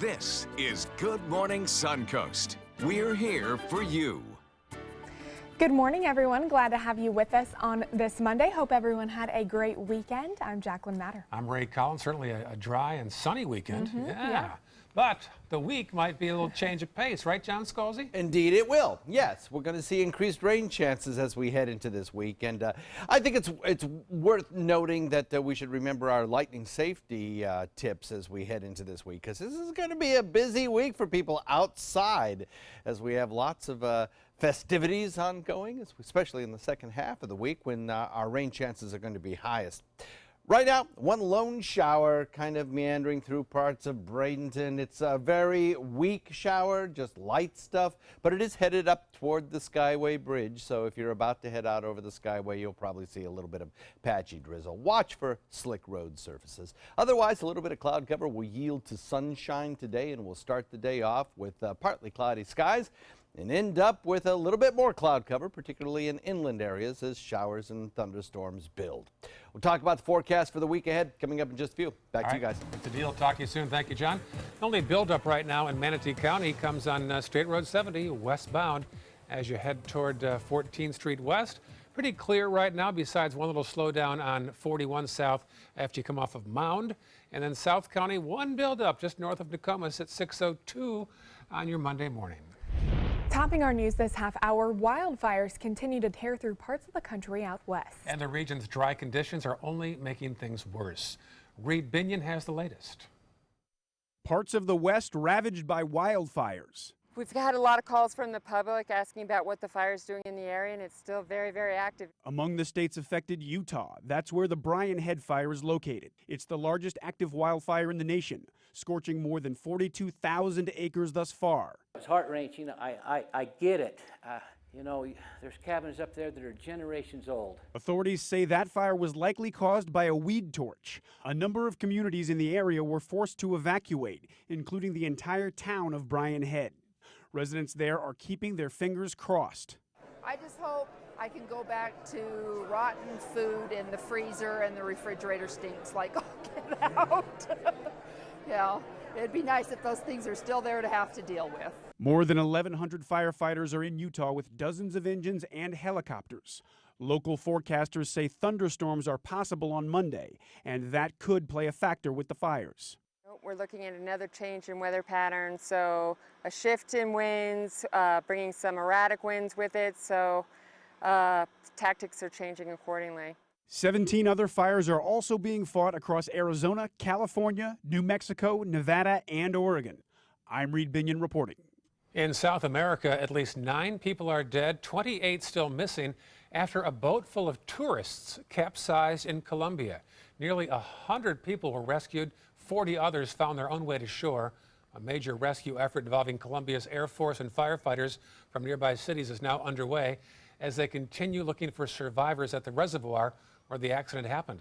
This is Good Morning Suncoast. We're here for you. Good morning, everyone. Glad to have you with us on this Monday. Hope everyone had a great weekend. I'm Jacqueline Matter. I'm Ray Collins. Certainly a dry and sunny weekend. Yeah. But the week might be a little change of pace, right, John Scalzi? Indeed it will. Yes, we're going to see increased rain chances as we head into this week. And I think it's worth noting that we should remember our lightning safety tips as we head into this week, because this is going to be a busy week for people outside as we have lots of festivities ongoing, especially in the second half of the week when our rain chances are going to be highest. Right now, one lone shower kind of meandering through parts of Bradenton. It's a very weak shower, just light stuff, but it is headed up toward the Skyway Bridge. So if you're about to head out over the Skyway, you'll probably see a little bit of patchy drizzle. Watch for slick road surfaces. Otherwise, a little bit of cloud cover will yield to sunshine today, and we'll start the day off with partly cloudy skies and end up with a little bit more cloud cover, particularly in inland areas as showers and thunderstorms build. We'll talk about the forecast for the week ahead coming up in just a few. Back to you guys. It's a deal. Talk to you soon. Thank you, John. The only buildup right now in Manatee County comes on State Road 70 westbound as you head toward 14th Street West. Pretty clear right now, besides one little slowdown on 41 South after you come off of Mound. And then South County, one buildup just north of Nokomis at 602 on your Monday morning. Topping our news this half hour, wildfires continue to tear through parts of the country out west. And the region's dry conditions are only making things worse. Reed Binion has the latest. Parts of the West ravaged by wildfires. We've had a lot of calls from the public asking about what the fire is doing in the area, and it's still very, very active. Among the states affected, Utah. That's where the Brian Head Fire is located. It's the largest active wildfire in the nation, scorching more than 42,000 acres thus far. It's heart-wrenching. I get it. You know, there's cabins up there that are generations old. Authorities say that fire was likely caused by a weed torch. A number of communities in the area were forced to evacuate, including the entire town of Brian Head. Residents there are keeping their fingers crossed. I just hope I can go back to rotten food in the freezer and the refrigerator stinks like, oh, get out. Yeah, it'd be nice if those things are still there to have to deal with. More than 1,100 firefighters are in Utah with dozens of engines and helicopters. Local forecasters say thunderstorms are possible on Monday, and that could play a factor with the fires. We're looking at another change in weather patterns, so a shift in winds, bringing some erratic winds with it, so tactics are changing accordingly. 17 other fires are also being fought across Arizona, California, New Mexico, Nevada, and Oregon. I'm Reed Binion reporting. In South America, at least 9 people are dead, 28 still missing after a boat full of tourists capsized in Colombia. Nearly 100 people were rescued. 40 others found their own way to shore. A major rescue effort involving Colombia's Air Force and firefighters from nearby cities is now underway as they continue looking for survivors at the reservoir where the accident happened.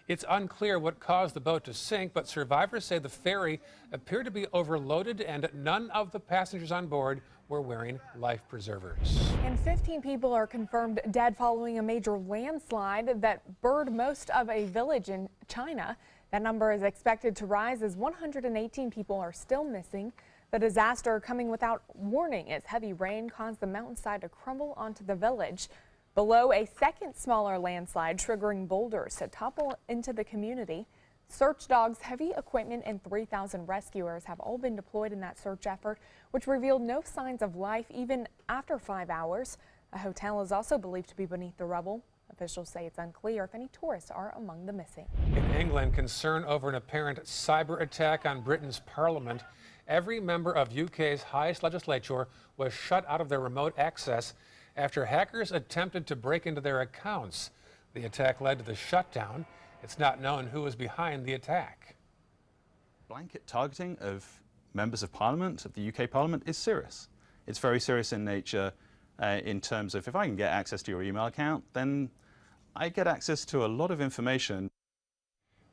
It's unclear what caused the boat to sink, but survivors say the ferry appeared to be overloaded and none of the passengers on board were wearing life preservers. And 15 people are confirmed dead following a major landslide that burned most of a village in China. That number is expected to rise as 118 people are still missing. The disaster coming without warning as heavy rain caused the mountainside to crumble onto the village. Below, a second smaller landslide triggering boulders to topple into the community. Search dogs, heavy equipment, and 3,000 rescuers have all been deployed in that search effort, which revealed no signs of life even after 5 hours. A hotel is also believed to be beneath the rubble. Officials say it's unclear if any tourists are among the missing. In England, concern over an apparent cyber attack on Britain's parliament. Every member of UK's highest legislature was shut out of their remote access after hackers attempted to break into their accounts. The attack led to the shutdown. It's not known who was behind the attack. Blanket targeting of members of parliament, of the UK parliament, is serious. It's very serious in nature in terms of if I can get access to your email account, then I get access to a lot of information.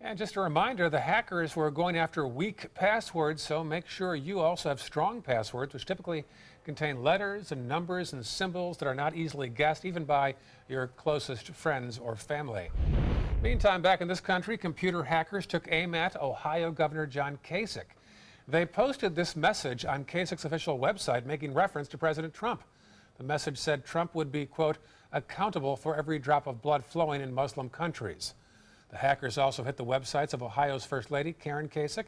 And just a reminder, the hackers were going after weak passwords, so make sure you also have strong passwords, which typically contain letters and numbers and symbols that are not easily guessed, even by your closest friends or family. Meantime, back in this country, computer hackers took aim at Ohio Governor John Kasich. They posted this message on Kasek's official website, making reference to President Trump. The message said Trump would be, quote, accountable for every drop of blood flowing in Muslim countries. The hackers also hit the websites of Ohio's First Lady, Karen Kasich,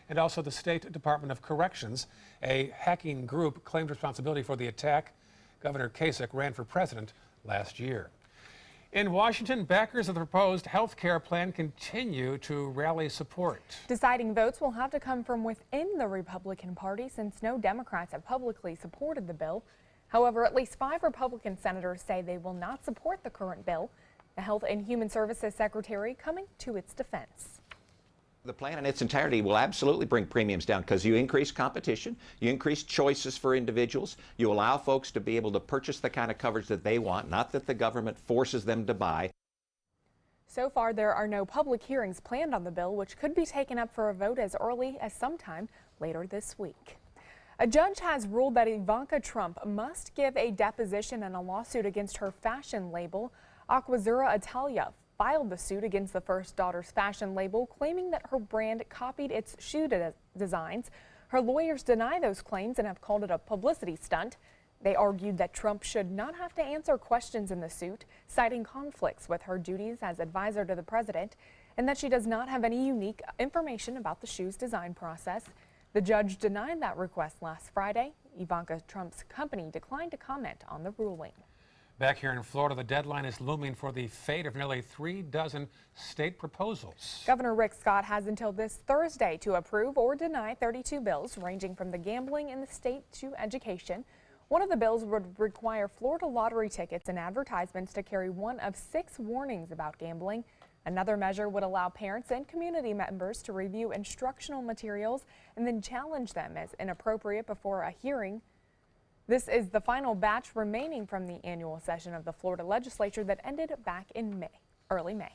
and also the State Department of Corrections. A hacking group claimed responsibility for the attack. Governor Kasich ran for president last year. In Washington, backers of the proposed health care plan continue to rally support. Deciding votes will have to come from within the Republican Party since no Democrats have publicly supported the bill. However, at least 5 Republican senators say they will not support the current bill. The Health and Human Services Secretary coming to its defense. The plan in its entirety will absolutely bring premiums down because you increase competition, you increase choices for individuals, you allow folks to be able to purchase the kind of coverage that they want, not that the government forces them to buy. So far, there are no public hearings planned on the bill, which could be taken up for a vote as early as sometime later this week. A judge has ruled that Ivanka Trump must give a deposition in a lawsuit against her fashion label. Aquazzura Italia filed the suit against the first daughter's fashion label, claiming that her brand copied its shoe designs. Her lawyers deny those claims and have called it a publicity stunt. They argued that Trump should not have to answer questions in the suit, citing conflicts with her duties as advisor to the president, and that she does not have any unique information about the shoe's design process. The judge denied that request last Friday. Ivanka Trump's company declined to comment on the ruling. Back here in Florida, the deadline is looming for the fate of nearly 36 state proposals. Governor Rick Scott has until this Thursday to approve or deny 32 bills ranging from the gambling in the state to education. One of the bills would require Florida lottery tickets and advertisements to carry one of 6 warnings about gambling. Another measure would allow parents and community members to review instructional materials and then challenge them as inappropriate before a hearing. This is the final batch remaining from the annual session of the Florida legislature that ended back in early May.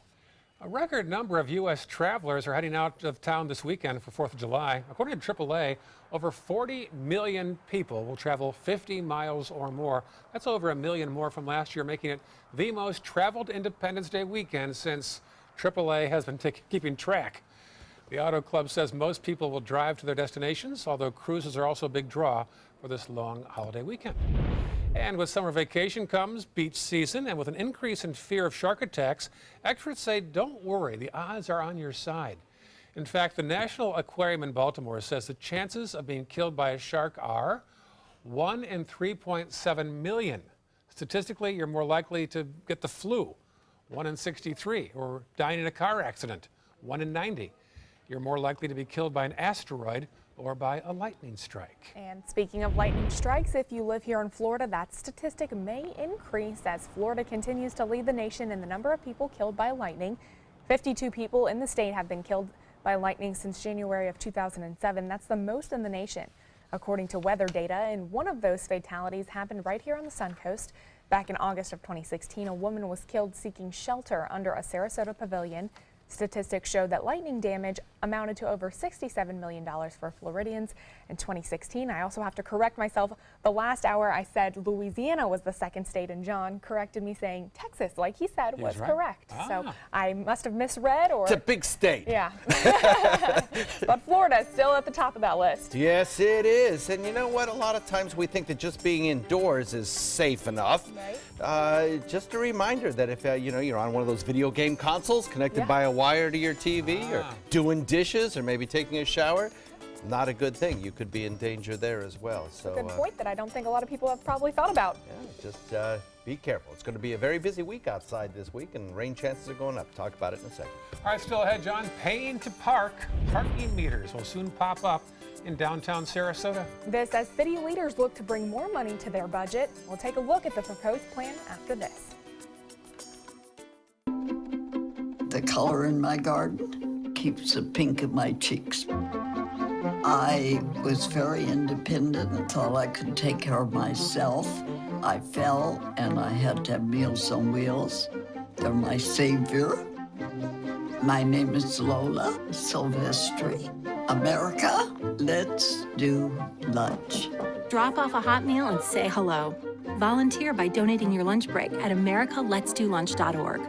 A record number of U.S. travelers are heading out of town this weekend for 4th of July. According to AAA, over 40 million people will travel 50 miles or more. That's over 1 million more from last year, making it the most traveled Independence Day weekend since AAA has been keeping track. The Auto Club says most people will drive to their destinations, although cruises are also a big draw for this long holiday weekend. And with summer vacation comes beach season, and with an increase in fear of shark attacks, experts say don't worry, the odds are on your side. In fact, the National Aquarium in Baltimore says the chances of being killed by a shark are 1 in 3.7 million. Statistically, you're more likely to get the flu, 1 in 63, or dying in a car accident, 1 in 90. You're more likely to be killed by an asteroid or by a lightning strike. And speaking of lightning strikes, if you live here in Florida, that statistic may increase as Florida continues to lead the nation in the number of people killed by lightning. 52 people in the state have been killed by lightning since January of 2007. That's the most in the nation, according to weather data. And one of those fatalities happened right here on the Suncoast. Back in August of 2016, a woman was killed seeking shelter under a Sarasota pavilion. Statistics show that lightning damage amounted to over $67 million for Floridians in 2016. I also have to correct myself. The last hour I said Louisiana was the second state, and John corrected me saying Texas, like he said, was right. correct. So I must have misread, or It's a big state. yeah. But Florida is still at the top of that list. Yes, it is. And you know what? A lot of times we think that just being indoors is safe enough. Right. Just a reminder that if you're on one of those video game consoles connected by a wire to your TV, or doing dishes, or maybe taking a shower, not a good thing. You could be in danger there as well. So Good point that I don't think a lot of people have probably thought about. yeah, just be careful. It's going to be a very busy week outside this week, and rain chances are going up. Talk about it in a second. All right, still ahead, John. Paying to park. Parking meters will soon pop up in downtown Sarasota. This as city leaders look to bring more money to their budget. We'll take a look at the proposed plan after this. The color in my garden keeps the pink in my cheeks. I was very independent and thought I could take care of myself. I fell and I had to have Meals on Wheels. They're my savior. My name is Lola Silvestri. America, let's do lunch. Drop off a hot meal and say hello. Volunteer by donating your lunch break at americaletsdolunch.org.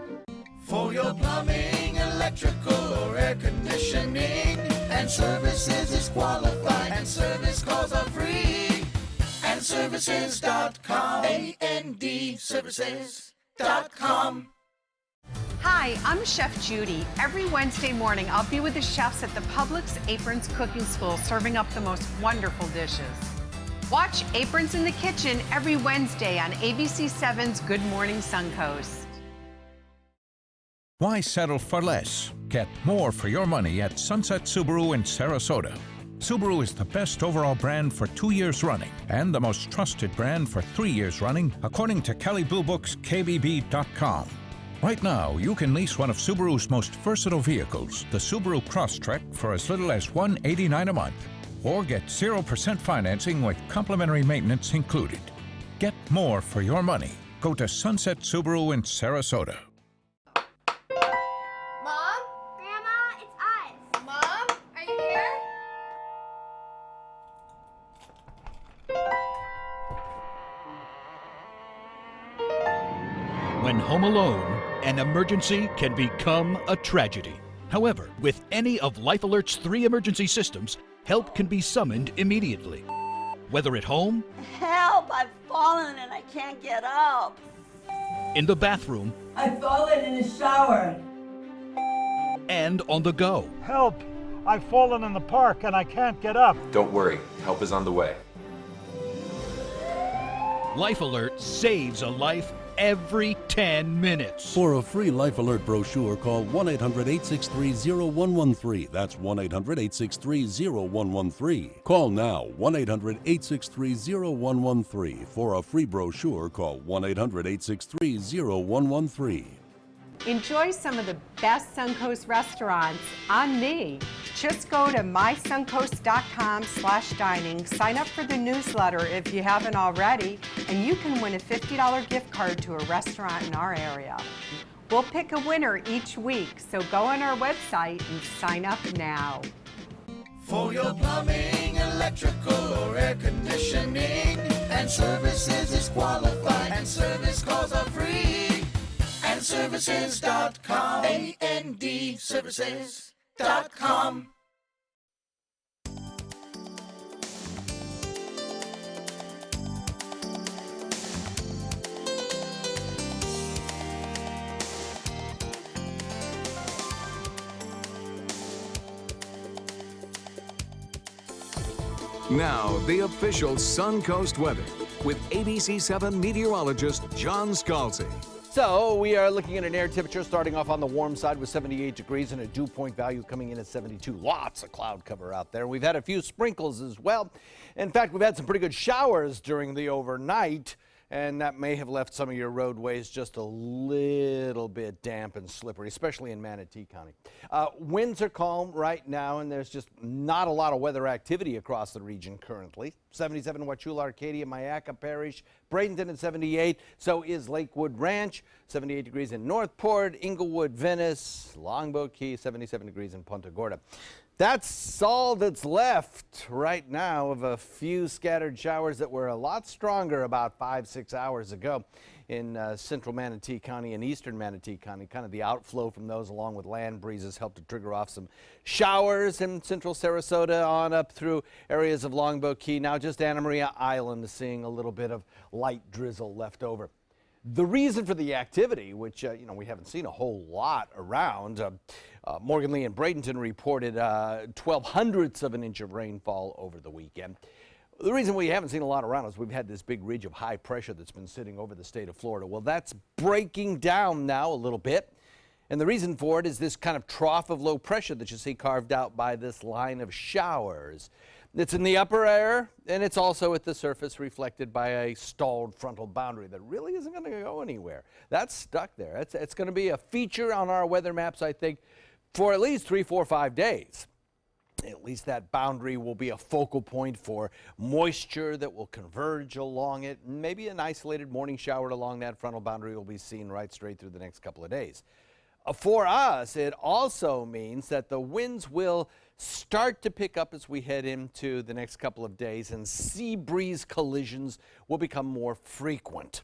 For your plumbing, electrical, or air conditioning, and services is qualified, and service calls are free. And services.com, ANDservices.com. Hi, I'm Chef Judy. Every Wednesday morning, I'll be with the chefs at the Publix Aprons Cooking School serving up the most wonderful dishes. Watch Aprons in the Kitchen every Wednesday on ABC7's Good Morning Suncoast. Why settle for less? Get more for your money at Sunset Subaru in Sarasota. Subaru is the best overall brand for 2 years running and the most trusted brand for 3 years running, according to Kelley Blue Book's KBB.com. Right now, you can lease one of Subaru's most versatile vehicles, the Subaru Crosstrek, for as little as $189 a month. Or get 0% financing with complimentary maintenance included. Get more for your money. Go to Sunset Subaru in Sarasota. Mom? Grandma, it's us. Mom, are you here? When home alone, an emergency can become a tragedy. However, with any of Life Alert's 3 emergency systems, help can be summoned immediately. Whether at home, Help! I've fallen and I can't get up. in the bathroom, I've fallen in the shower. and on the go. Help! I've fallen in the park and I can't get up. Don't worry, help is on the way. Life Alert saves a life every 10 minutes. For a free Life Alert brochure, call 1-800-863-0113. That's 1-800-863-0113. Call now, 1-800-863-0113. For a free brochure, call 1-800-863-0113. Enjoy some of the best Suncoast restaurants on me. Just go to mysuncoast.com/dining, sign up for the newsletter if you haven't already, and you can win a $50 gift card to a restaurant in our area. We'll pick a winner each week, so go on our website and sign up now. For your plumbing, electrical, or air conditioning, and services is qualified, and service calls are free. And services.com, ANDservices.com. Now, the official Suncoast weather with ABC7 meteorologist John Scalzi. So we are looking at an air temperature starting off on the warm side with 78 degrees and a dew point value coming in at 72. Lots of cloud cover out there. We've had a few sprinkles as well. In fact, we've had some pretty good showers during the overnight, and that may have left some of your roadways just a little bit damp and slippery, especially in Manatee County. Winds are calm right now, and there's just not a lot of weather activity across the region currently. 77 Wauchula, Arcadia, Mayaca Parish, Bradenton at 78. So is Lakewood Ranch. 78 degrees in Northport, Inglewood, Venice, Longboat Key, 77 degrees in Punta Gorda. That's all that's left right now of a few scattered showers that were a lot stronger about 5-6 hours ago in central Manatee County and eastern Manatee County. Kind of the outflow from those along with land breezes helped to trigger off some showers in central Sarasota on up through areas of Longboat Key. Now just Anna Maria Island seeing a little bit of light drizzle left over. The reason for the activity, which we haven't seen a whole lot around, Morgan Lee and Bradenton reported 0.12 of an inch of rainfall over the weekend. The reason we haven't seen a lot around is we've had this big ridge of high pressure that's been sitting over the state of Florida. Well, that's breaking down now a little bit. And the reason for it is this kind of trough of low pressure that you see carved out by this line of showers. It's in the upper air, and it's also at the surface reflected by a stalled frontal boundary that really isn't going to go anywhere. That's stuck there. It's going to be a feature on our weather maps, I think, for at least 3, 4, 5 days. At least that boundary will be a focal point for moisture that will converge along it. Maybe an isolated morning shower along that frontal boundary will be seen right straight through the next couple of days. For us, it also means that the winds will start to pick up as we head into the next couple of days, and sea breeze collisions will become more frequent.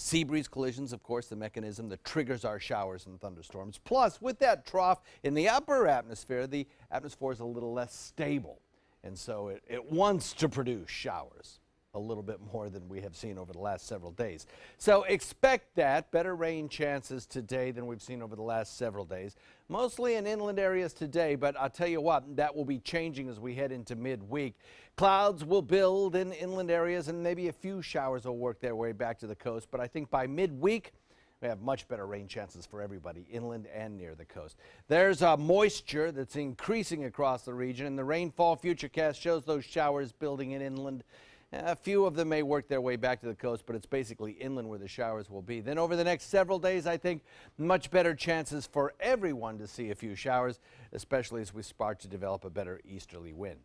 Sea breeze collisions, of course, the mechanism that triggers our showers and thunderstorms. Plus, with that trough in the upper atmosphere, the atmosphere is a little less stable. And so it wants to produce showers a little bit more than we have seen over the last several days. So expect that. Better rain chances today than we've seen over the last several days. Mostly in inland areas today, but I'll tell you what, that will be changing as we head into midweek. Clouds will build in inland areas and maybe a few showers will work their way back to the coast. But I think by midweek, we have much better rain chances for everybody, inland and near the coast. There's moisture that's increasing across the region, and the rainfall futurecast shows those showers building in inland. A few of them may work their way back to the coast, but it's basically inland where the showers will be. Then over the next several days, I think much better chances for everyone to see a few showers, especially as we start to develop a better easterly wind.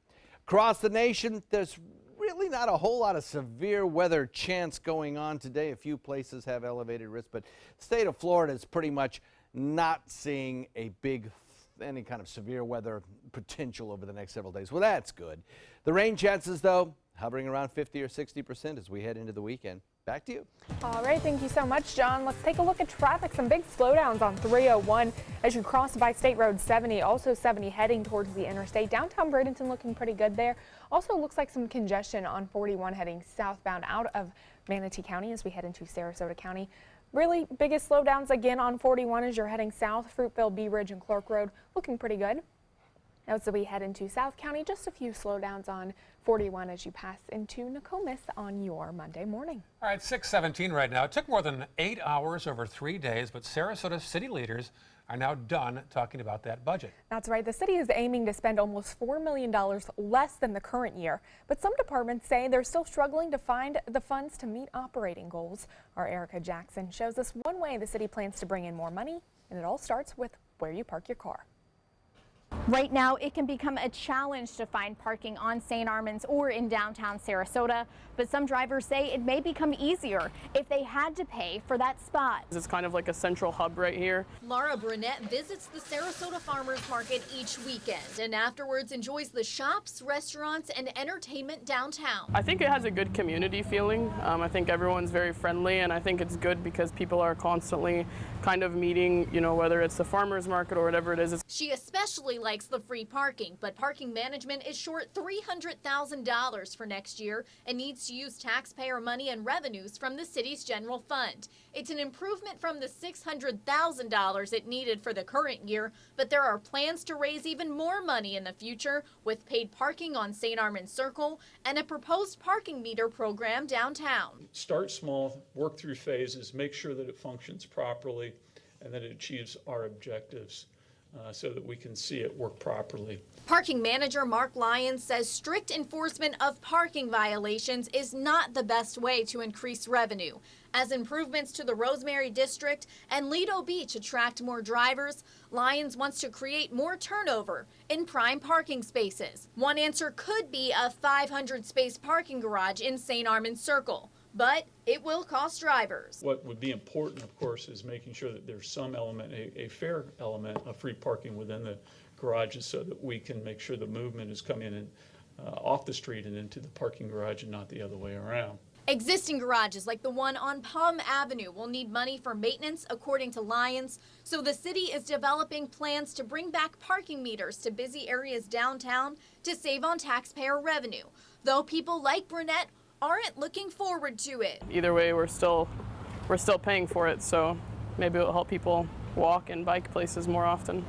Across the nation, there's really not a whole lot of severe weather chance going on today. A few places have elevated risk, but the state of Florida is pretty much not seeing any kind of severe weather potential over the next several days. Well, that's good. The rain chances, though, hovering around 50 or 60% as we head into the weekend. Back to you. All right, thank you so much, John. Let's take a look at traffic. Some big slowdowns on 301 as you cross by State Road 70, also 70 heading towards the interstate. Downtown Bradenton looking pretty good there. Also looks like some congestion on 41 heading southbound out of Manatee County as we head into Sarasota County. Really biggest slowdowns again on 41 as you're heading south. Fruitville, Bee Ridge, and Clark Road looking pretty good. As we head into South County, just a few slowdowns on 41 as you pass into Nokomis on your Monday morning. All right, 6:17 right now. It took more than 8 hours over 3 days, but Sarasota city leaders are now done talking about that budget. That's right. The city is aiming to spend almost $4 million less than the current year, but some departments say they're still struggling to find the funds to meet operating goals. Our Erica Jackson shows us one way the city plans to bring in more money, and it all starts with where you park your car. Right now, it can become a challenge to find parking on St. Armand's or in downtown Sarasota, but some drivers say it may become easier if they had to pay for that spot. It's kind of like a central hub right here. Laura Brunette visits the Sarasota Farmers Market each weekend and afterwards enjoys the shops, restaurants, and entertainment downtown. I think it has a good community feeling. I think everyone's very friendly, and I think it's good because people are constantly kind of meeting, you know, whether it's the farmers market or whatever it is. She especially likes the free parking, but parking management is short $300,000 for next year and needs to use taxpayer money and revenues from the city's general fund. It's an improvement from the $600,000 it needed for the current year, but there are plans to raise even more money in the future with paid parking on St. Armand's Circle and a proposed parking meter program downtown. Start small, work through phases, make sure that it functions properly and that it achieves our objectives. So that we can see it work properly. Parking manager Mark Lyons says strict enforcement of parking violations is not the best way to increase revenue. As improvements to the Rosemary District and Lido Beach attract more drivers, Lyons wants to create more turnover in prime parking spaces. One answer could be a 500-space parking garage in St. Armand's Circle, but it will cost drivers. What would be important, of course, is making sure that there's some element, a fair element of free parking within the garages so that we can make sure the movement is coming in off the street and into the parking garage and not the other way around. Existing garages like the one on Palm Avenue will need money for maintenance, according to Lyons. So the city is developing plans to bring back parking meters to busy areas downtown to save on taxpayer revenue. Though people like Brunette aren't looking forward to it. Either way, we're still paying for it, so maybe it'll help people walk and bike places more often.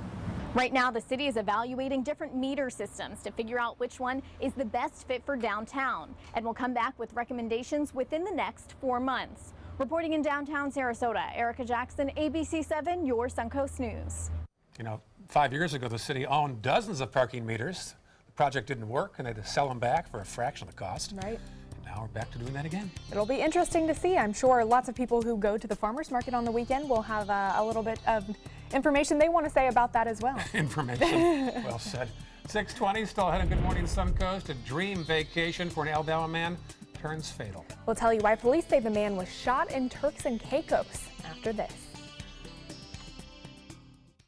Right now, the city is evaluating different meter systems to figure out which one is the best fit for downtown, and will come back with recommendations within the next 4 months. Reporting in downtown Sarasota, Erica Jackson, ABC 7, your Suncoast News. You know, 5 years ago, the city owned dozens of parking meters. The project didn't work, and they had to sell them back for a fraction of the cost. Right. Now we're back to doing that again. It'll be interesting to see. I'm sure lots of people who go to the farmers market on the weekend will have a little bit of information they want to say about that as well. Information. Well said. 6:20, still ahead of Good Morning Suncoast. A dream vacation for an Alabama man turns fatal. We'll tell you why police say the man was shot in Turks and Caicos after this.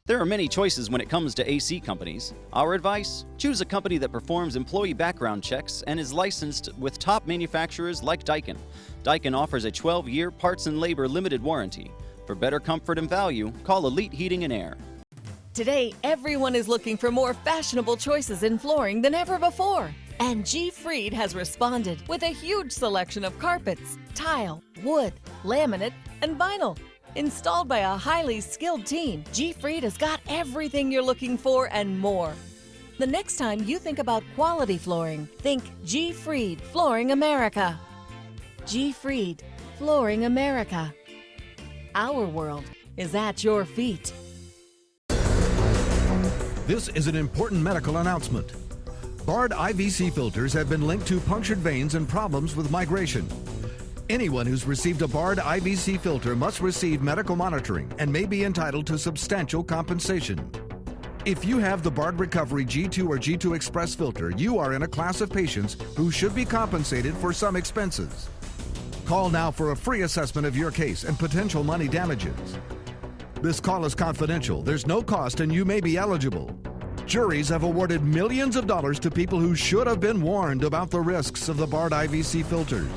There are many choices when it comes to AC companies. Our advice? Choose a company that performs employee background checks and is licensed with top manufacturers like Daikin. Daikin offers a 12-year parts and labor limited warranty. For better comfort and value, call Elite Heating and Air. Today, everyone is looking for more fashionable choices in flooring than ever before. And G. Fried has responded with a huge selection of carpets, tile, wood, laminate, and vinyl. Installed by a highly skilled team, G. Fried has got everything you're looking for and more. The next time you think about quality flooring, think G. Fried Flooring America. G. Fried Flooring America. Our world is at your feet. This is an important medical announcement. Bard IVC filters have been linked to punctured veins and problems with migration. Anyone who's received a Bard IVC filter must receive medical monitoring and may be entitled to substantial compensation. If you have the Bard Recovery G2 or G2 Express filter, you are in a class of patients who should be compensated for some expenses. Call now for a free assessment of your case and potential money damages. This call is confidential. There's no cost and you may be eligible. Juries have awarded millions of dollars to people who should have been warned about the risks of the Bard IVC filters.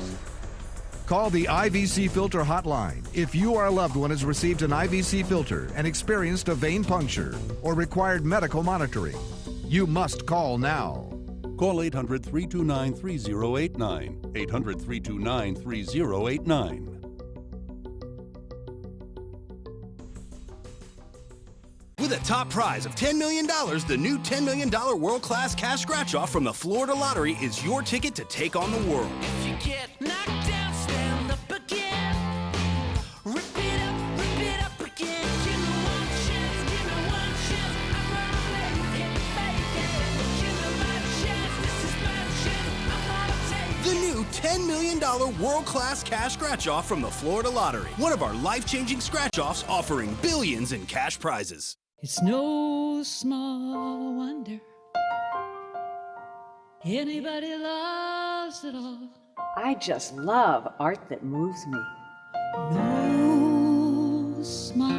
Call the IVC Filter Hotline if you or a loved one has received an IVC filter and experienced a vein puncture or required medical monitoring. You must call now. Call 800-329-3089. 800-329-3089. With a top prize of $10 million, the new $10 million world-class cash scratch-off from the Florida Lottery is your ticket to take on the world. If you get knocked down, stand up again. Rip it up again. Give me one chance, give me one chance. I'm gonna make it, make it. Give me my chance, this is my chance. I'm gonna take The new $10 million world-class cash scratch-off from the Florida Lottery. One of our life-changing scratch-offs offering billions in cash prizes. It's no small wonder anybody loves it all. I just love art that moves me. No small,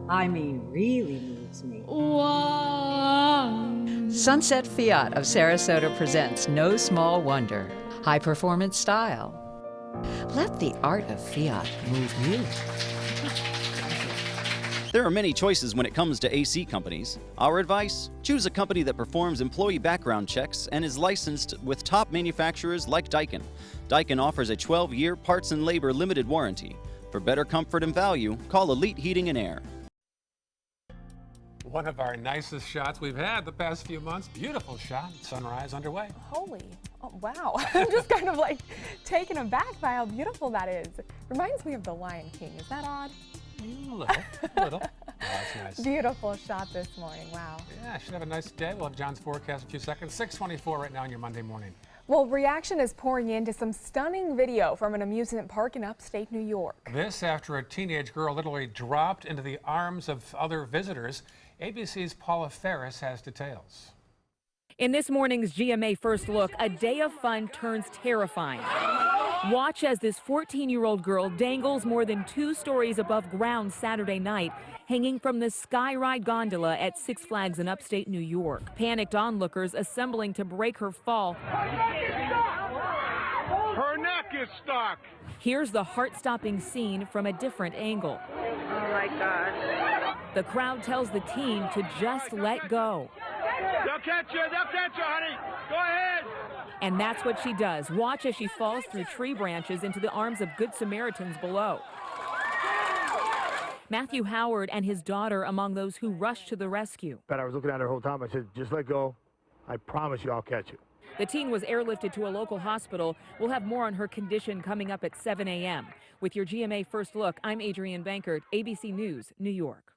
I mean, really moves me. wonder. Sunset Fiat of Sarasota presents No Small Wonder. High performance style. Let the art of Fiat move you. There are many choices when it comes to AC companies. Our advice? Choose a company that performs employee background checks and is licensed with top manufacturers like Daikin. Daikin offers a 12-year parts and labor limited warranty. For better comfort and value, call Elite Heating and Air. One of our nicest shots we've had the past few months. Beautiful shot. Sunrise underway. Holy, oh, wow. I'm just kind of like taken aback by how beautiful that is. Reminds me of the Lion King. Is that odd? A little. Oh, that's nice. Beautiful shot this morning. Wow. Yeah, should have a nice day. We'll have John's forecast in a few seconds. 6:24 right now on your Monday morning. Well, reaction is pouring into some stunning video from an amusement park in upstate New York. This after a teenage girl literally dropped into the arms of other visitors. ABC's Paula Ferris has details. In this morning's GMA First Look, a day of fun turns terrifying. Watch as this 14-year-old girl dangles more than 2 stories above ground Saturday night, hanging from the Skyride gondola at Six Flags in upstate New York. Panicked onlookers assembling to break her fall. Her neck is stuck. Here's the heart-stopping scene from a different angle. Oh my gosh. The crowd tells the teen to just let go. They'll catch you, honey. Go ahead. And that's what she does. Watch as she falls through tree branches into the arms of Good Samaritans below. Matthew Howard and his daughter among those who rushed to the rescue. But I was looking at her the whole time. I said, just let go. I promise you I'll catch you. The teen was airlifted to a local hospital. We'll have more on her condition coming up at 7 a.m. With your GMA First Look, I'm Adrienne Bankert, ABC News, New York.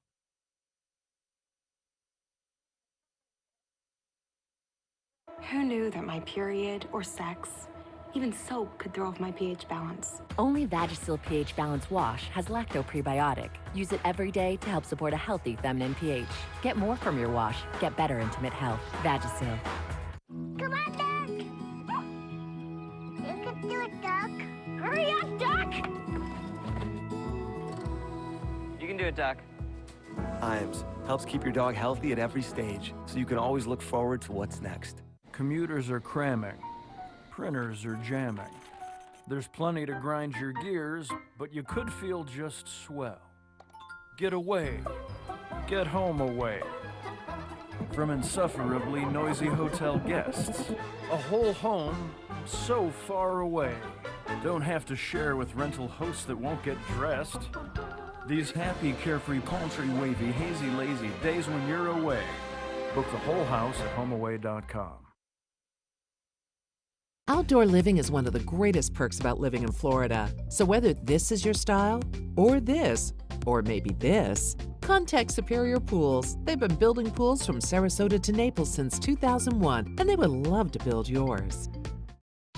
Who knew that my period or sex, even soap, could throw off my pH balance? Only Vagisil pH Balance Wash has lacto prebiotic. Use it every day to help support a healthy feminine pH. Get more from your wash. Get better intimate health. Vagisil. Come on, Duck! You can do it, Duck. Hurry up, Duck! You can do it, Duck. IAMS helps keep your dog healthy at every stage, so you can always look forward to what's next. Commuters are cramming. Printers are jamming. There's plenty to grind your gears, but you could feel just swell. Get away. Get home away. From insufferably noisy hotel guests. A whole home so far away. Don't have to share with rental hosts that won't get dressed. These happy, carefree, paltry, wavy, hazy, lazy days when you're away. Book the whole house at homeaway.com. Outdoor living is one of the greatest perks about living in Florida. So whether this is your style, or this, or maybe this, contact Superior Pools. They've been building pools from Sarasota to Naples since 2001, and they would love to build yours.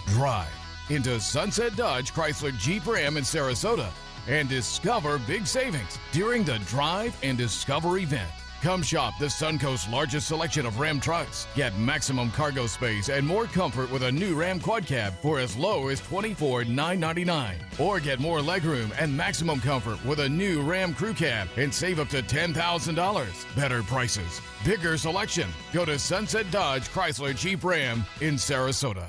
Drive into Sunset Dodge Chrysler Jeep Ram in Sarasota and discover big savings during the Drive and Discover event. Come shop the Suncoast's largest selection of Ram trucks. Get maximum cargo space and more comfort with a new Ram Quad Cab for as low as $24,999. Or get more legroom and maximum comfort with a new Ram Crew Cab and save up to $10,000. Better prices, bigger selection. Go to Sunset Dodge Chrysler Jeep Ram in Sarasota.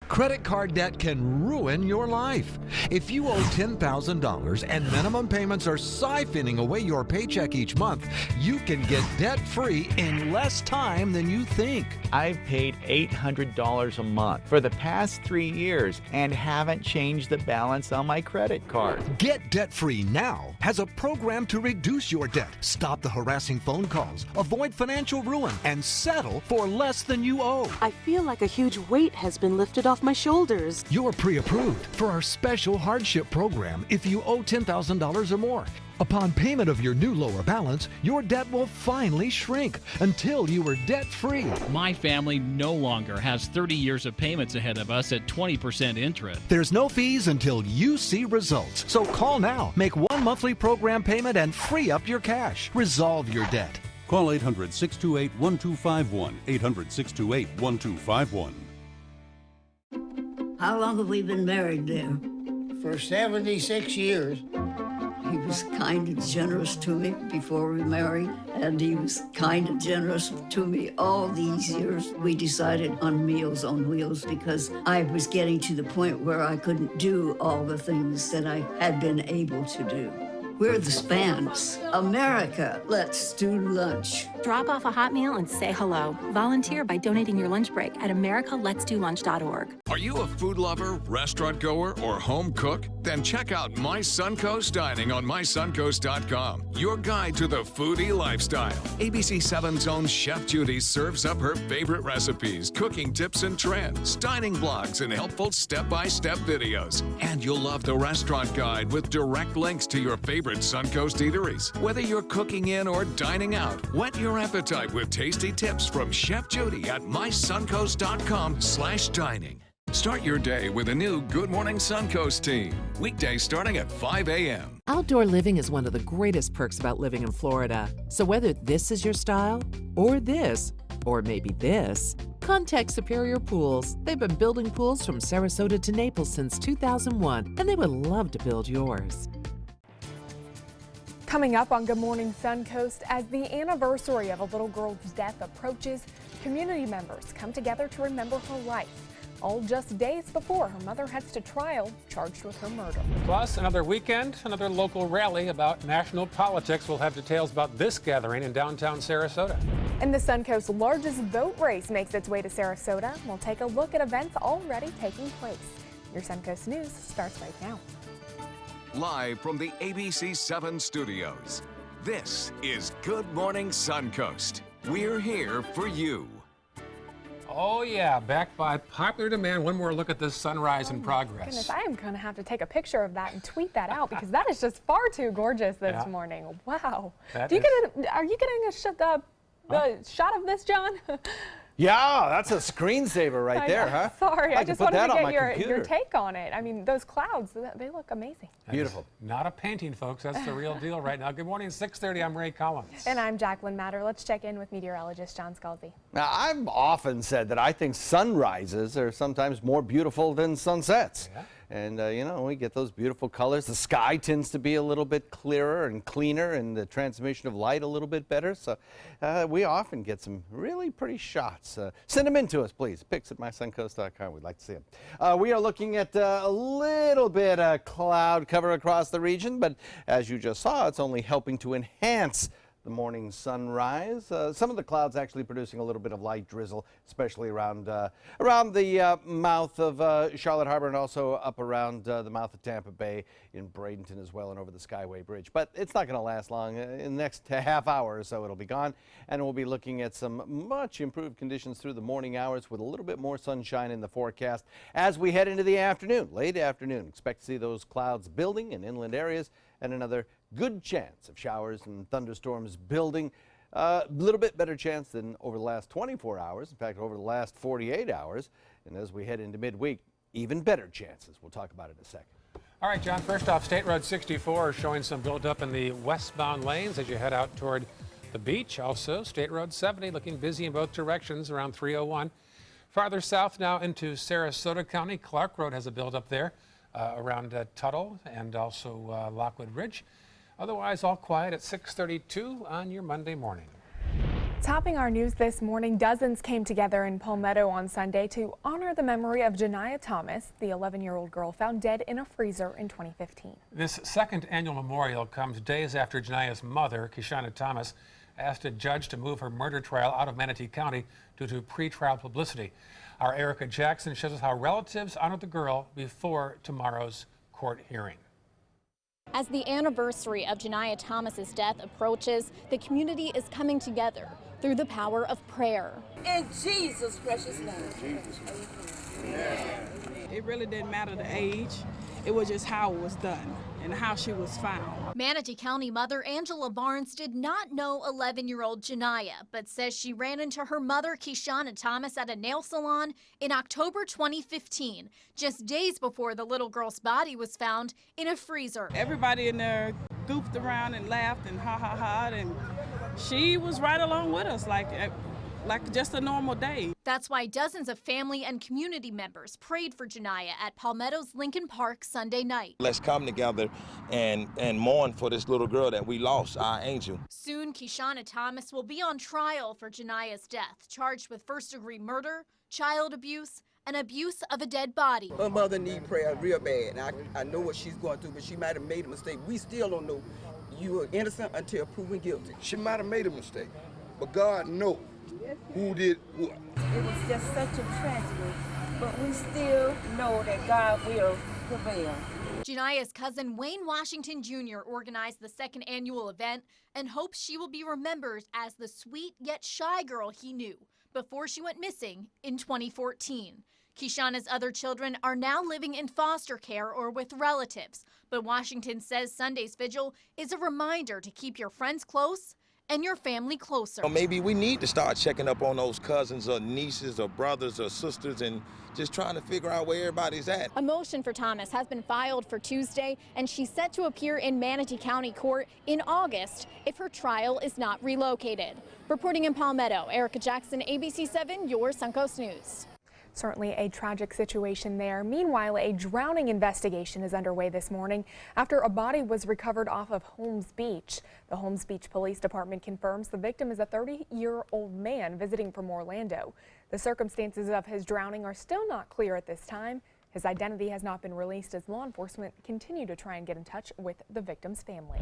Credit card debt can ruin your life. If you owe $10,000 and minimum payments are siphoning away your paycheck each month, you can get debt-free in less time than you think. I've paid $800 a month for the past 3 years and haven't changed the balance on my credit card. Get Debt-Free Now has a program to reduce your debt, stop the harassing phone calls, avoid financial ruin, and settle for less than you owe. I feel like a huge weight has been lifted off my shoulders. You're pre-approved for our special hardship program if you owe $10,000 or more. Upon payment of your new lower balance, your debt will finally shrink until you are debt-free. My family no longer has 30 years of payments ahead of us at 20% interest. There's no fees until you see results. So call now, make one monthly program payment, and free up your cash. Resolve your debt. Call 800-628-1251. 800-628-1251. How long have we been married, dear? For 76 years. He was kind and generous to me before we married, and he was kind and generous to me all these years. We decided on Meals on Wheels because I was getting to the point where I couldn't do all the things that I had been able to do. We're the Spans. America, let's do lunch. Drop off a hot meal and say hello. Volunteer by donating your lunch break at americaletsdolunch.org. Are you a food lover, restaurant goer, or home cook? Then check out My Suncoast Dining on mysuncoast.com, your guide to the foodie lifestyle. ABC 7's own Chef Judy serves up her favorite recipes, cooking tips and trends, dining blogs, and helpful step-by-step videos. And you'll love the restaurant guide with direct links to your favorite Suncoast eateries. Whether you're cooking in or dining out, whet your appetite with tasty tips from Chef Judy at mysuncoast.com/dining. Start your day with a new Good Morning Suncoast team. Weekdays starting at 5 a.m. Outdoor living is one of the greatest perks about living in Florida. So whether this is your style, or this, or maybe this, contact Superior Pools. They've been building pools from Sarasota to Naples since 2001, and they would love to build yours. Coming up on Good Morning Suncoast, as the anniversary of a little girl's death approaches, community members come together to remember her life, all just days before her mother heads to trial, charged with her murder. Plus, another weekend, another local rally about national politics. We'll have details about this gathering in downtown Sarasota. And the Suncoast's largest boat race makes its way to Sarasota. We'll take a look at events already taking place. Your Suncoast News starts right now. Live from the ABC 7 studios, this is Good Morning Suncoast. We're here for you. Oh yeah, back by popular demand. One more look at this sunrise in progress. Goodness, I am going to have to take a picture of that and tweet that out because that is just far too gorgeous this morning. Wow. Are you getting a shot of this, John? Yeah, that's a screensaver right there, huh? Sorry, I just wanted to get your take on it. I mean, those clouds, they look amazing. Beautiful. Not a painting, folks. That's the real deal right now. Good morning, 6:30. I'm Ray Collins. And I'm Jacqueline Matter. Let's check in with meteorologist John Scalzi. Now, I've often said that I think sunrises are sometimes more beautiful than sunsets. Yeah. And, you know, we get those beautiful colors. The sky tends to be a little bit clearer and cleaner, and the transmission of light a little bit better. So we often get some really pretty shots. Send them in to us, please. Pics at mysuncoast.com. We'd like to see them. We are looking at a little bit of cloud cover across the region, but as you just saw, it's only helping to enhance the morning sunrise. Some of the clouds actually producing a little bit of light drizzle, especially around the mouth of Charlotte Harbor and also up around the mouth of Tampa Bay in Bradenton as well and over the Skyway Bridge. But it's not going to last long. In the next half hour or so it'll be gone, and we'll be looking at some much improved conditions through the morning hours with a little bit more sunshine in the forecast as we head into the afternoon, late afternoon. Expect to see those clouds building in inland areas and another good chance of showers and thunderstorms building. A little bit better chance than over the last 24 hours. In fact, over the last 48 hours. And as we head into midweek, even better chances. We'll talk about it in a second. All right, John, first off, State Road 64 is showing some buildup in the westbound lanes as you head out toward the beach. Also, State Road 70 looking busy in both directions around 301. Farther south now into Sarasota County, Clark Road has a buildup there around Tuttle and also Lockwood Ridge. Otherwise, all quiet at 6:32 on your Monday morning. Topping our news this morning, dozens came together in Palmetto on Sunday to honor the memory of Janiah Thomas, the 11-year-old girl found dead in a freezer in 2015. This second annual memorial comes days after Janiah's mother, Kishana Thomas, asked a judge to move her murder trial out of Manatee County due to pretrial publicity. Our Erica Jackson shows us how relatives honored the girl before tomorrow's court hearing. As the anniversary of Janiah Thomas's death approaches, the community is coming together through the power of prayer. In Jesus' precious name. It really didn't matter the age. It was just how it was done and how she was found. Manatee County mother Angela Barnes did not know 11-year-old Janiah, but says she ran into her mother Kishana Thomas at a nail salon in October 2015, just days before the little girl's body was found in a freezer. Everybody in there goofed around and laughed and ha, and she was right along with us like just a normal day. That's why dozens of family and community members prayed for Janiah at Palmetto's Lincoln Park Sunday night. Let's come together and mourn for this little girl that we lost, our angel. Soon, Kishana Thomas will be on trial for Janiah's death, charged with first-degree murder, child abuse, and abuse of a dead body. Her mother needs prayer real bad. And I know what she's going through, but she might have made a mistake. We still don't know you are innocent until proven guilty. She might have made a mistake, but God knows who did what. It was just such a tragedy, but we still know that God will prevail. Janiah's cousin Wayne Washington Jr. organized the second annual event and hopes she will be remembered as the sweet yet shy girl he knew before she went missing in 2014. Kishana's other children are now living in foster care or with relatives, but Washington says Sunday's vigil is a reminder to keep your friends close and your family closer. Well, maybe we need to start checking up on those cousins or nieces or brothers or sisters and just trying to figure out where everybody's at. A motion for Thomas has been filed for Tuesday, and she's set to appear in Manatee County Court in August if her trial is not relocated. Reporting in Palmetto, Erica Jackson, ABC 7, your Suncoast News. Certainly a tragic situation there. Meanwhile, a drowning investigation is underway this morning after a body was recovered off of Holmes Beach. The Holmes Beach Police Department confirms the victim is a 30-year-old man visiting from Orlando. The circumstances of his drowning are still not clear at this time. His identity has not been released as law enforcement continue to try and get in touch with the victim's family.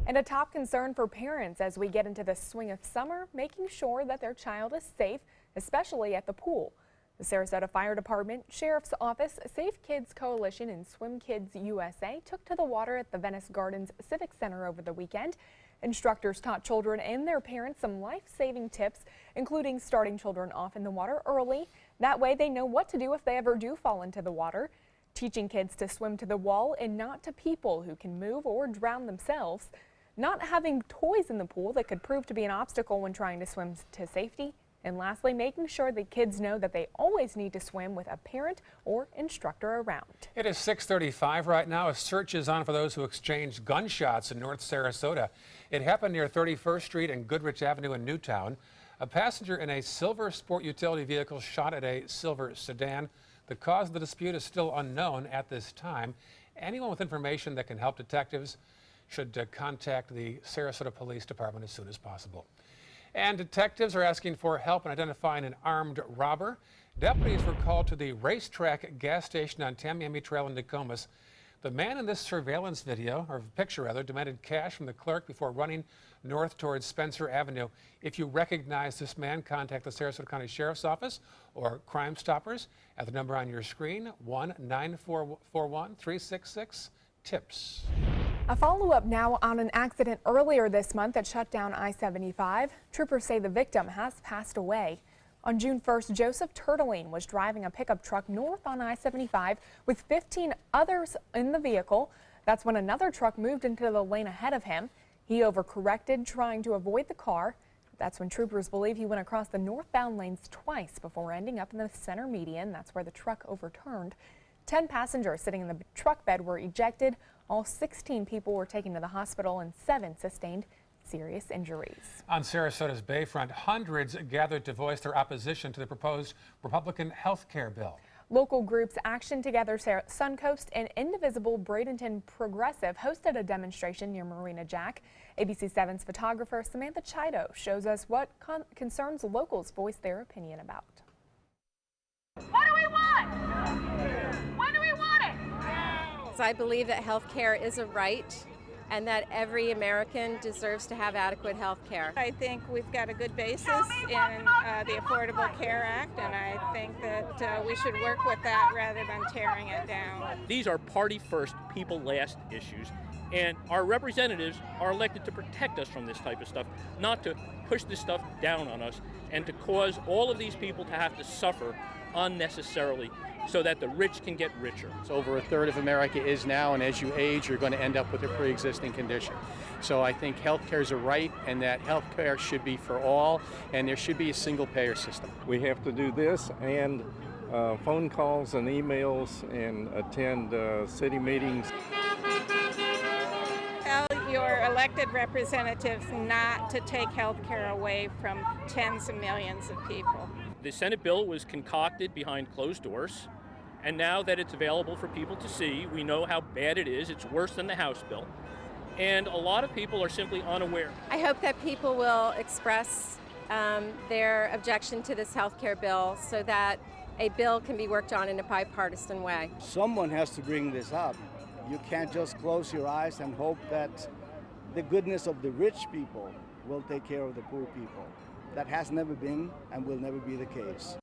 And a top concern for parents as we get into the swing of summer, making sure that their child is safe, especially at the pool. The Sarasota Fire Department, Sheriff's Office, Safe Kids Coalition, and Swim Kids USA took to the water at the Venice Gardens Civic Center over the weekend. Instructors taught children and their parents some life-saving tips, including starting children off in the water early. That way they know what to do if they ever do fall into the water. Teaching kids to swim to the wall and not to people who can move or drown themselves. Not having toys in the pool that could prove to be an obstacle when trying to swim to safety. And lastly, making sure that kids know that they always need to swim with a parent or instructor around. It is 6:35 right now. A search is on for those who exchanged gunshots in North Sarasota. It happened near 31st Street and Goodrich Avenue in Newtown. A passenger in a silver sport utility vehicle shot at a silver sedan. The cause of the dispute is still unknown at this time. Anyone with information that can help detectives should contact the Sarasota Police Department as soon as possible. And detectives are asking for help in identifying an armed robber. Deputies were called to the racetrack gas station on Tamiami Trail in Nokomis. The man in this surveillance video, or picture rather, demanded cash from the clerk before running north towards Spencer Avenue. If you recognize this man, contact the Sarasota County Sheriff's Office or Crime Stoppers at the number on your screen, 1-9441-366-TIPS. A follow-up now on an accident earlier this month that shut down I-75. Troopers say the victim has passed away. On June 1st, Joseph Turtling was driving a pickup truck north on I-75 with 15 others in the vehicle. That's when another truck moved into the lane ahead of him. He overcorrected, trying to avoid the car. That's when troopers believe he went across the northbound lanes twice before ending up in the center median. That's where the truck overturned. 10 passengers sitting in the truck bed were ejected. All 16 people were taken to the hospital and 7 sustained serious injuries. On Sarasota's Bayfront, hundreds gathered to voice their opposition to the proposed Republican health care bill. Local groups Action Together Suncoast and Indivisible Bradenton Progressive hosted a demonstration near Marina Jack. ABC 7's photographer Samantha Chido shows us what concerns locals voice their opinion about. What do we want? When do we want it? So I believe that health care is a right and that every American deserves to have adequate health care. I think we've got a good basis in the Affordable Care Act, and I think that we should work with that rather than tearing it down. These are party first, people last issues, and our representatives are elected to protect us from this type of stuff, not to push this stuff down on us and to cause all of these people to have to suffer unnecessarily so that the rich can get richer. So over a third of America is now, and as you age, you're going to end up with a pre-existing condition. So I think health care is a right, and that health care should be for all, and there should be a single payer system. We have to do this and phone calls and emails and attend city meetings. Tell your elected representatives not to take health care away from tens of millions of people. The Senate bill was concocted behind closed doors, and now that it's available for people to see, we know how bad it is. It's worse than the House bill, and a lot of people are simply unaware. I hope that people will express their objection to this health care bill so that a bill can be worked on in a bipartisan way. Someone has to bring this up. You can't just close your eyes and hope that the goodness of the rich people will take care of the poor people. That has never been and will never be the case.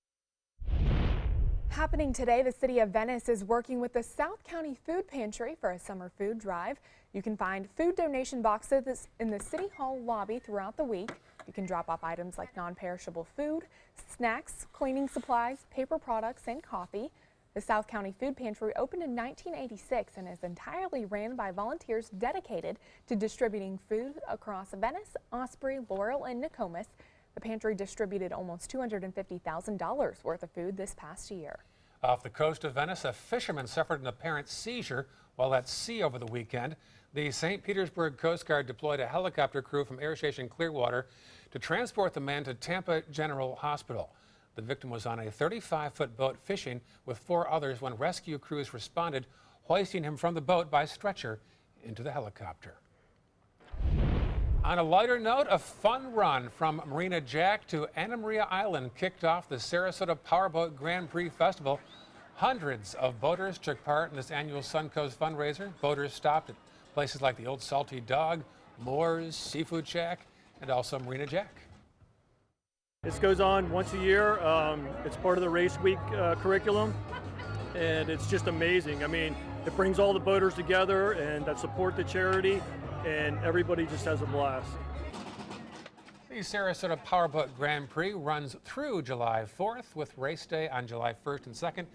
Happening today, the City of Venice is working with the South County Food Pantry for a summer food drive. You can find food donation boxes in the City Hall lobby throughout the week. You can drop off items like non-perishable food, snacks, cleaning supplies, paper products, and coffee. The South County Food Pantry opened in 1986 and is entirely ran by volunteers dedicated to distributing food across Venice, Osprey, Laurel, and Nokomis. The pantry distributed almost $250,000 worth of food this past year. Off the coast of Venice, a fisherman suffered an apparent seizure while at sea over the weekend. The St. Petersburg Coast Guard deployed a helicopter crew from Air Station Clearwater to transport the man to Tampa General Hospital. The victim was on a 35-foot boat fishing with 4 others when rescue crews responded, hoisting him from the boat by stretcher into the helicopter. On a lighter note, a fun run from Marina Jack to Anna Maria Island kicked off the Sarasota Powerboat Grand Prix Festival. Hundreds of boaters took part in this annual Suncoast fundraiser. Boaters stopped at places like the Old Salty Dog, Moore's, Seafood Shack, and also Marina Jack. This goes on once a year. It's part of the race week curriculum, and it's just amazing. I mean, it brings all the boaters together and that support the charity, and everybody just has a blast. The Sarasota Powerboat Grand Prix runs through July 4th with race day on July 1st and 2nd.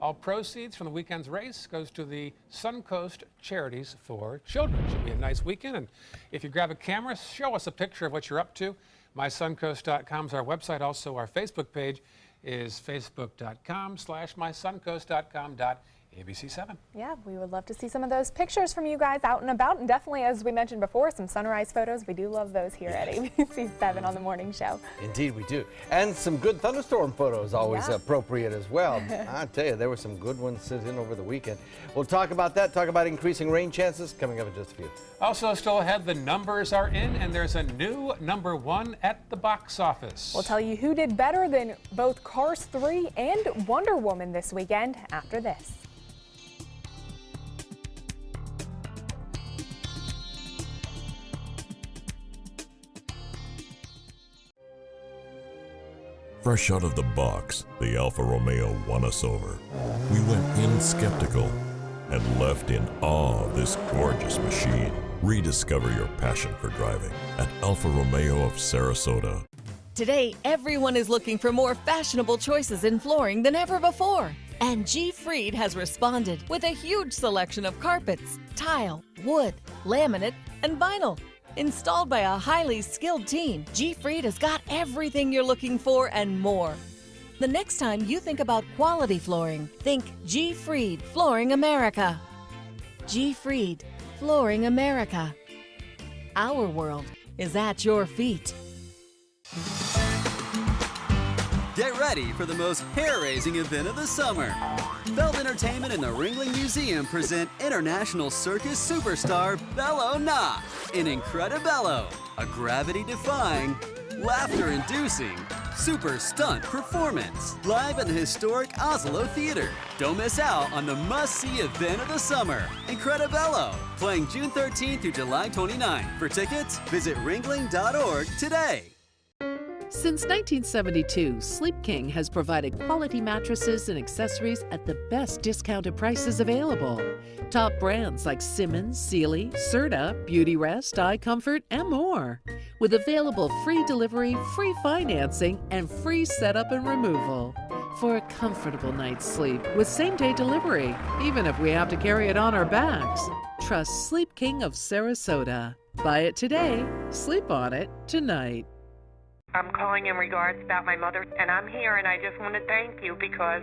All proceeds from the weekend's race goes to the Suncoast Charities for Children. Should be a nice weekend, and if you grab a camera, show us a picture of what you're up to. MySuncoast.com is our website. Also, our Facebook page is facebook.com/mysuncoast.com.au. ABC 7. Yeah, we would love to see some of those pictures from you guys out and about, and definitely, as we mentioned before, some sunrise photos. We do love those here at ABC 7 on the morning show. Indeed we do. And some good thunderstorm photos, always appropriate as well. I tell you, there were some good ones sent in over the weekend. We'll talk about that, talk about increasing rain chances coming up in just a few. Also still ahead, the numbers are in, and there's a new #1 at the box office. We'll tell you who did better than both Cars 3 and Wonder Woman this weekend after this. Fresh out of the box, the Alfa Romeo won us over. We went in skeptical and left in awe of this gorgeous machine. Rediscover your passion for driving at Alfa Romeo of Sarasota. Today, everyone is looking for more fashionable choices in flooring than ever before. And G. Fried has responded with a huge selection of carpets, tile, wood, laminate, and vinyl. Installed by a highly skilled team, G. Fried has got everything you're looking for and more. The next time you think about quality flooring, think G. Fried Flooring America. G. Fried Flooring America. Our world is at your feet. Get ready for the most hair-raising event of the summer. Feld Entertainment and the Ringling Museum present international circus superstar Bello Na in Incredibello, a gravity-defying, laughter-inducing, super stunt performance live at the historic Oslo Theater. Don't miss out on the must-see event of the summer, Incredibello, playing June 13th through July 29th. For tickets, visit ringling.org today. Since 1972, Sleep King has provided quality mattresses and accessories at the best discounted prices available. Top brands like Simmons, Sealy, Serta, Beautyrest, iComfort, and more. With available free delivery, free financing, and free setup and removal. For a comfortable night's sleep with same-day delivery, even if we have to carry it on our backs. Trust Sleep King of Sarasota. Buy it today, sleep on it tonight. I'm calling in regards about my mother, and I'm here, and I just want to thank you because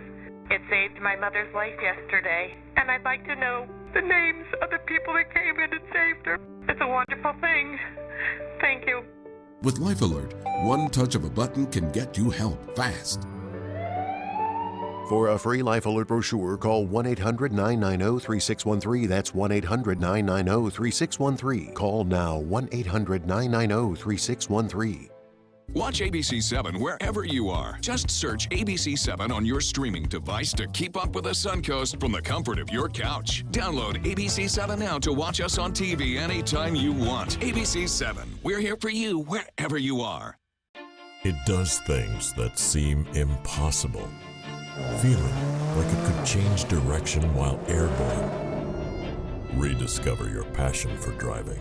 it saved my mother's life yesterday, and I'd like to know the names of the people that came in and saved her. It's a wonderful thing. Thank you. With Life Alert, one touch of a button can get you help fast. For a free Life Alert brochure, call 1-800-990-3613. That's 1-800-990-3613. Call now, 1-800-990-3613. Watch ABC 7 wherever you are. Just search ABC 7 on your streaming device to keep up with the Suncoast from the comfort of your couch. Download ABC 7 now to watch us on TV anytime you want. ABC 7, we're here for you wherever you are. It does things that seem impossible. Feeling like it could change direction while airborne. Rediscover your passion for driving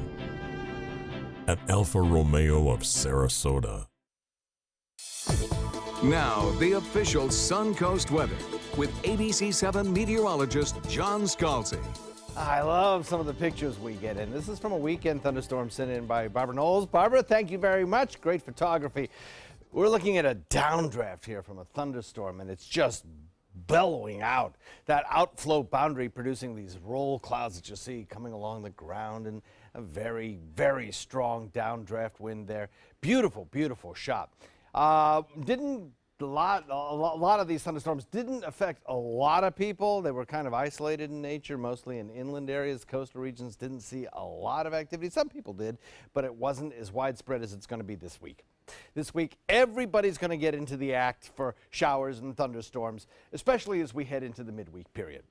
at Alfa Romeo of Sarasota. Now, the official Suncoast weather with ABC 7 meteorologist John Scalzi. I love some of the pictures we get in. This is from a weekend thunderstorm sent in by Barbara Knowles. Barbara, thank you very much. Great photography. We're looking at a downdraft here from a thunderstorm, and it's just bellowing out. That outflow boundary producing these roll clouds that you see coming along the ground, and a very, very strong downdraft wind there. Beautiful, beautiful shot. A lot of these thunderstorms didn't affect a lot of people. They were kind of isolated in nature, mostly in inland areas. Coastal regions didn't see a lot of activity. Some people did, but it wasn't as widespread as it's going to be this week. This week, everybody's going to get into the act for showers and thunderstorms, especially as we head into the midweek period.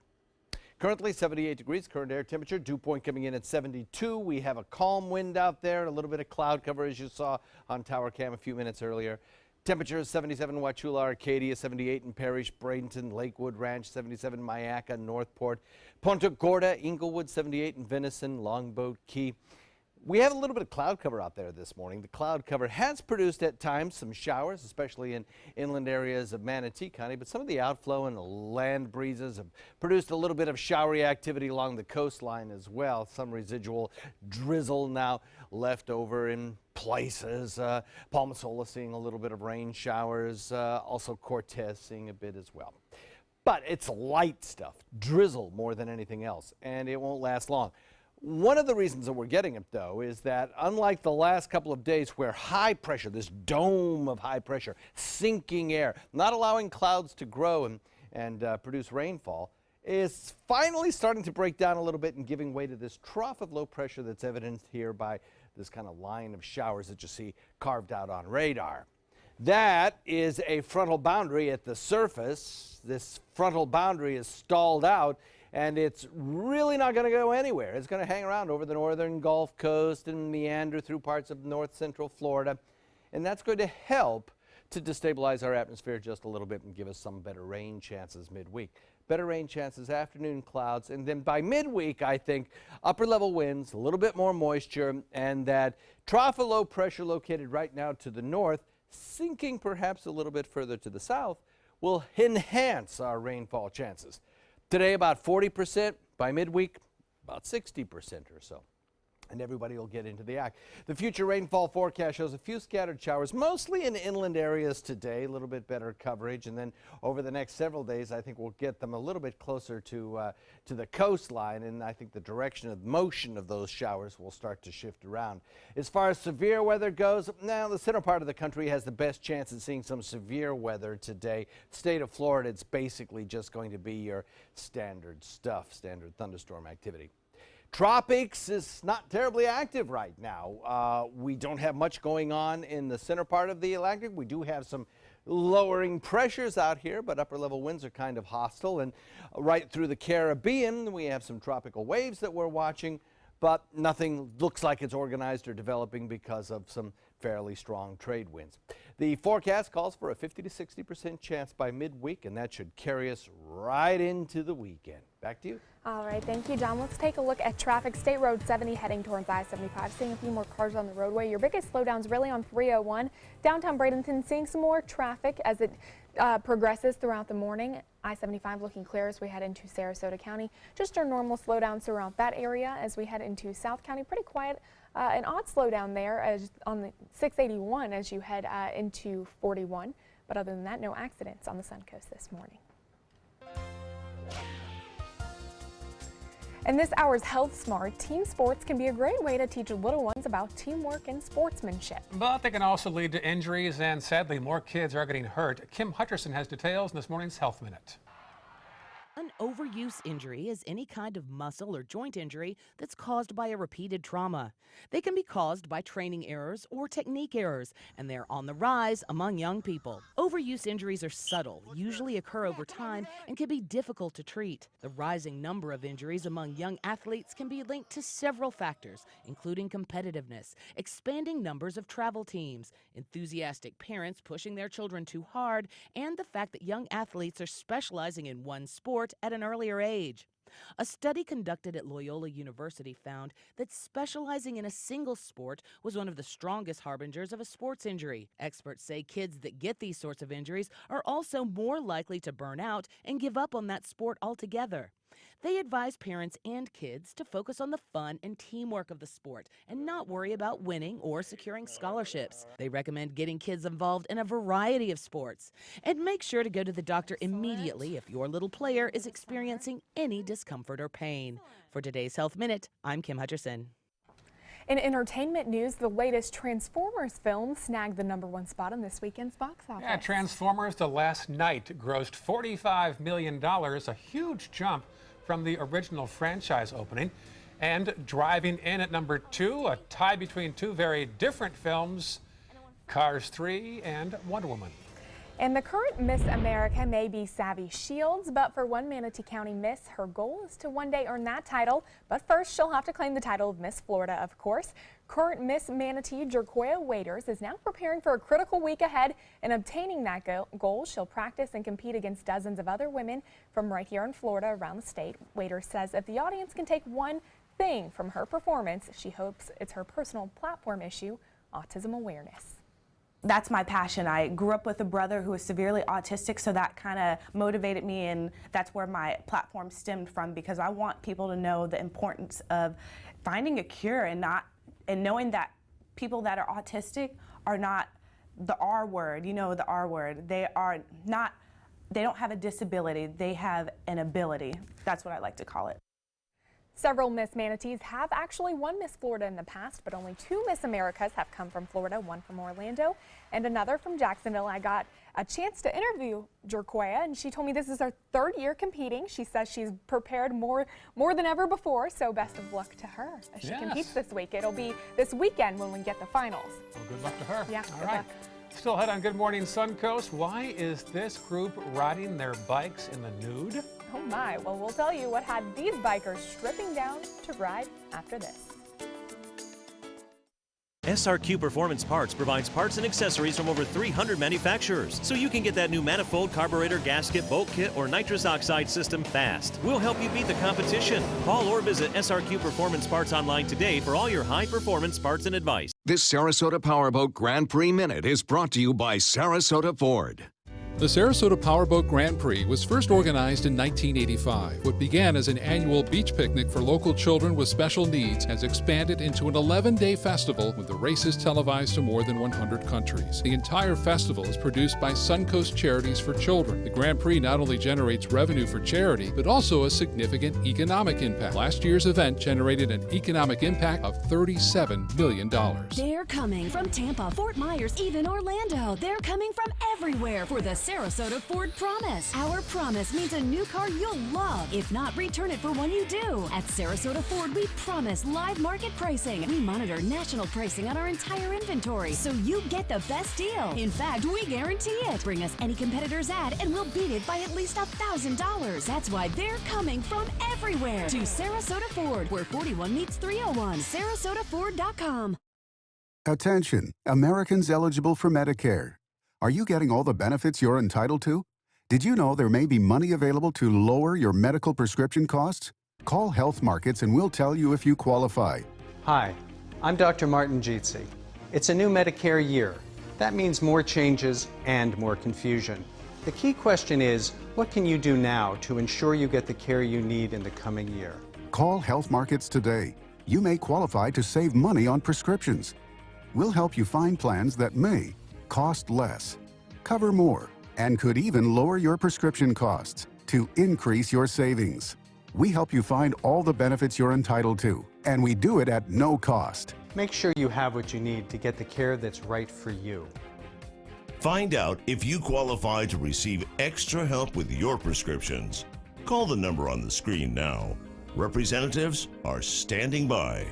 Currently 78 degrees, current air temperature, dew point coming in at 72. We have a calm wind out there, a little bit of cloud cover as you saw on Tower Cam a few minutes earlier. Temperature is 77 in Wauchula, Arcadia, 78 in Parrish, Bradenton, Lakewood Ranch, 77 in Mayaca, Northport, Punta Gorda, Inglewood, 78 in Venison, Longboat Key. We have a little bit of cloud cover out there this morning. The cloud cover has produced at times some showers, especially in inland areas of Manatee County, but some of the outflow and the land breezes have produced a little bit of showery activity along the coastline as well. Some residual drizzle now left over in places. Palmasola seeing a little bit of rain showers, also Cortez seeing a bit as well. But it's light stuff, drizzle more than anything else, and it won't last long. One of the reasons that we're getting it, though, is that unlike the last couple of days where high pressure, this dome of high pressure, sinking air, not allowing clouds to grow and produce rainfall, is finally starting to break down a little bit and giving way to this trough of low pressure that's evidenced here by this kind of line of showers that you see carved out on radar. That is a frontal boundary at the surface. This frontal boundary is stalled out, and it's really not going to go anywhere. It's going to hang around over the northern Gulf Coast and meander through parts of north central Florida, and that's going to help to destabilize our atmosphere just a little bit and give us some better rain chances midweek. Better rain chances, afternoon clouds, and then by midweek, I think upper level winds, a little bit more moisture, and that trough of low pressure located right now to the north, sinking perhaps a little bit further to the south, will enhance our rainfall chances. Today about 40%, by midweek about 60% or so. And everybody will get into the act. The future rainfall forecast shows a few scattered showers, mostly in inland areas today, a little bit better coverage. And then over the next several days, I think we'll get them a little bit closer to the coastline. And I think the direction of motion of those showers will start to shift around. As far as severe weather goes, now the center part of the country has the best chance of seeing some severe weather today. State of Florida, it's basically just going to be your standard stuff, standard thunderstorm activity. Tropics is not terribly active right now. We don't have much going on in the center part of the Atlantic. We do have some lowering pressures out here, but upper level winds are kind of hostile. And right through the Caribbean, we have some tropical waves that we're watching, but nothing looks like it's organized or developing because of some fairly strong trade winds. The forecast calls for a 50 to 60% chance by midweek, and that should carry us right into the weekend. Back to you. All right, thank you, John. Let's take a look at traffic. State Road 70 heading towards I-75, seeing a few more cars on the roadway. Your biggest slowdowns really on 301. Downtown Bradenton seeing some more traffic as it progresses throughout the morning. I-75 looking clear as we head into Sarasota County. Just our normal slowdowns throughout that area as we head into South County. Pretty quiet. An odd slowdown there as on the 681 as you head into 41. But other than that, no accidents on the Suncoast this morning. In this hour's Health Smart, team sports can be a great way to teach little ones about teamwork and sportsmanship. But they can also lead to injuries, and sadly, more kids are getting hurt. Kim Hutcherson has details in this morning's Health Minute. An overuse injury is any kind of muscle or joint injury that's caused by a repeated trauma. They can be caused by training errors or technique errors, and they're on the rise among young people. Overuse injuries are subtle, usually occur over time, and can be difficult to treat. The rising number of injuries among young athletes can be linked to several factors, including competitiveness, expanding numbers of travel teams, enthusiastic parents pushing their children too hard, and the fact that young athletes are specializing in one sport at an earlier age. A study conducted at Loyola University found that specializing in a single sport was one of the strongest harbingers of a sports injury. Experts say kids that get these sorts of injuries are also more likely to burn out and give up on that sport altogether. They advise parents and kids to focus on the fun and teamwork of the sport and not worry about winning or securing scholarships. They recommend getting kids involved in a variety of sports. And make sure to go to the doctor immediately if your little player is experiencing any discomfort or pain. For today's Health Minute, I'm Kim Hutcherson. In entertainment news, the latest Transformers film snagged the #1 spot on this weekend's box office. Yeah, Transformers The Last Night grossed $45 million, a huge jump from the original franchise opening. And driving in at #2, a tie between two very different films, Cars 3 and Wonder Woman. And the current Miss America may be Savvy Shields, but for one Manatee County Miss, her goal is to one day earn that title. But first, she'll have to claim the title of Miss Florida, of course. Current Miss Manatee Jerkoya Waiters is now preparing for a critical week ahead. In obtaining that goal, she'll practice and compete against dozens of other women from right here in Florida around the state. Waiters says if the audience can take one thing from her performance, she hopes it's her personal platform issue, autism awareness. That's my passion. I grew up with a brother who was severely autistic, so that kind of motivated me, and that's where my platform stemmed from, because I want people to know the importance of finding a cure and knowing that people that are autistic are not the R word, the R word. They are not They don't have a disability, they have an ability. That's what I like to call it. Several Miss Manatees have actually won Miss Florida in the past, but only 2 Miss Americas have come from Florida, one from Orlando and another from Jacksonville. I got a chance to interview Jorquea, and she told me this is her 3rd year competing. She says she's prepared more than ever before, so best of luck to her as she competes this week. It'll be this weekend when we get the finals. Well, good luck to her. Yeah, all right. Still ahead on Good Morning Suncoast. Why is this group riding their bikes in the nude? Oh my, well, we'll tell you what had these bikers stripping down to ride after this. SRQ Performance Parts provides parts and accessories from over 300 manufacturers, so you can get that new manifold, carburetor, gasket, bolt kit, or nitrous oxide system fast. We'll help you beat the competition. Call or visit SRQ Performance Parts online today for all your high-performance parts and advice. This Sarasota Powerboat Grand Prix Minute is brought to you by Sarasota Ford. The Sarasota Powerboat Grand Prix was first organized in 1985. What began as an annual beach picnic for local children with special needs has expanded into an 11-day festival with the races televised to more than 100 countries. The entire festival is produced by Suncoast Charities for Children. The Grand Prix not only generates revenue for charity, but also a significant economic impact. Last year's event generated an economic impact of $37 million. They're coming from Tampa, Fort Myers, even Orlando. They're coming from everywhere for the Sarasota Ford Promise. Our promise means a new car you'll love. If not, return it for one you do. At Sarasota Ford, we promise live market pricing. We monitor national pricing on our entire inventory, so you get the best deal. In fact, we guarantee it. Bring us any competitor's ad, and we'll beat it by at least $1,000. That's why they're coming from everywhere to Sarasota Ford, where 41 meets 301. SarasotaFord.com. Attention, Americans eligible for Medicare. Are you getting all the benefits you're entitled to? Did you know there may be money available to lower your medical prescription costs? Call Health Markets and we'll tell you if you qualify. Hi, I'm Dr. Martin Jeetsi. It's a new Medicare year. That means more changes and more confusion. The key question is, what can you do now to ensure you get the care you need in the coming year? Call Health Markets today. You may qualify to save money on prescriptions. We'll help you find plans that may cost less, cover more, and could even lower your prescription costs to increase your savings. We help you find all the benefits you're entitled to, and we do it at no cost. Make sure you have what you need to get the care that's right for you. Find out if you qualify to receive extra help with your prescriptions. Call the number on the screen now. Representatives are standing by.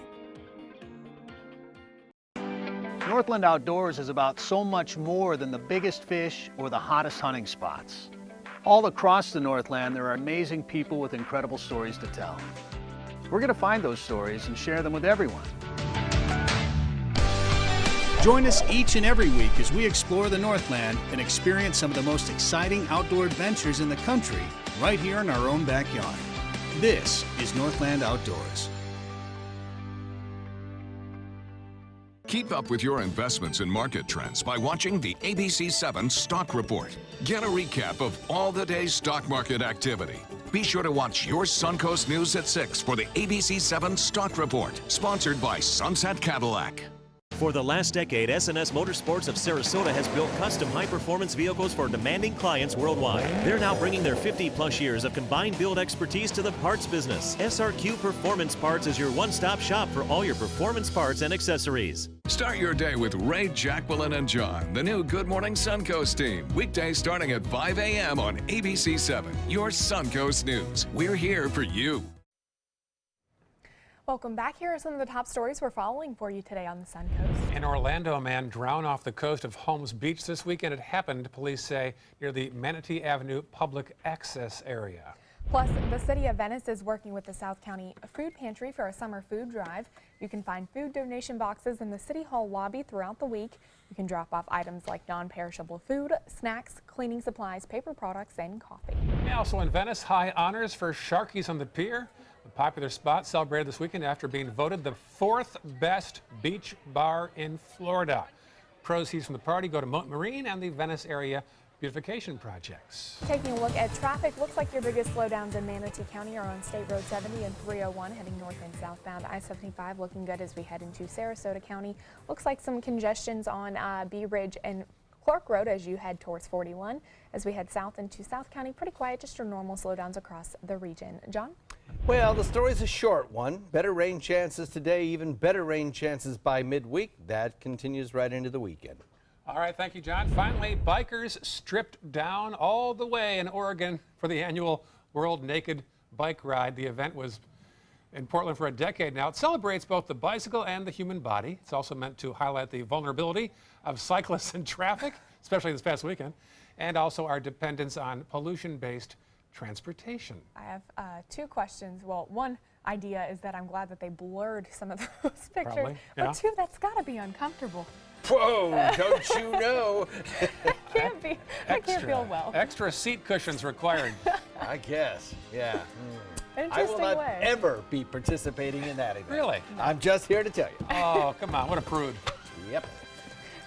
Northland Outdoors is about so much more than the biggest fish or the hottest hunting spots. All across the Northland, there are amazing people with incredible stories to tell. We're going to find those stories and share them with everyone. Join us each and every week as we explore the Northland and experience some of the most exciting outdoor adventures in the country right here in our own backyard. This is Northland Outdoors. Keep up with your investments and market trends by watching the ABC7 Stock Report. Get a recap of all the day's stock market activity. Be sure to watch your Suncoast News at 6 for the ABC7 Stock Report, sponsored by Sunset Cadillac. For the last decade, S&S Motorsports of Sarasota has built custom high-performance vehicles for demanding clients worldwide. They're now bringing their 50-plus years of combined build expertise to the parts business. SRQ Performance Parts is your one-stop shop for all your performance parts and accessories. Start your day with Ray, Jacqueline, and John, the new Good Morning Suncoast team. Weekdays starting at 5 a.m. on ABC7, your Suncoast News. We're here for you. Welcome back. Here are some of the top stories we're following for you today on the Suncoast. In Orlando, a man drowned off the coast of Holmes Beach this weekend. It happened, police say, near the Manatee Avenue public access area. Plus, the City of Venice is working with the South County Food Pantry for a summer food drive. You can find food donation boxes in the City Hall lobby throughout the week. You can drop off items like non-perishable food, snacks, cleaning supplies, paper products, and coffee. Yeah, also in Venice, high honors for Sharkies on the Pier. The popular spot celebrated this weekend after being voted the 4th best beach bar in Florida. Proceeds from the party go to Moat Marine and the Venice area beautification projects. Taking a look at traffic, looks like your biggest slowdowns in Manatee County are on State Road 70 and 301 heading north and southbound. I-75 looking good as we head into Sarasota County. Looks like some congestions on Bee Ridge and Clark Road as you head towards 41. As we head south into South County, pretty quiet, just your normal slowdowns across the region. John? Well, the story's a short one. Better rain chances today, even better rain chances by midweek. That continues right into the weekend. All right, thank you, John. Finally, bikers stripped down all the way in Oregon for the annual World Naked Bike Ride. The event was in Portland for a decade now. It celebrates both the bicycle and the human body. It's also meant to highlight the vulnerability of cyclists in traffic, especially this past weekend, and also our dependence on pollution-based transportation. I have two questions. Well, one idea is that I'm glad that they blurred some of those pictures. Probably, yeah. But two, that's got to be uncomfortable. Whoa, don't you know? That can't feel well. Extra seat cushions required. I guess, yeah. Interesting I will not way. ever be participating in that event. Really? I'm just here to tell you. Oh, come on, what a prude. Yep.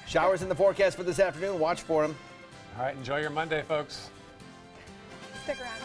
Showers in the forecast for this afternoon. Watch for them. All right, enjoy your Monday, folks. Stick around.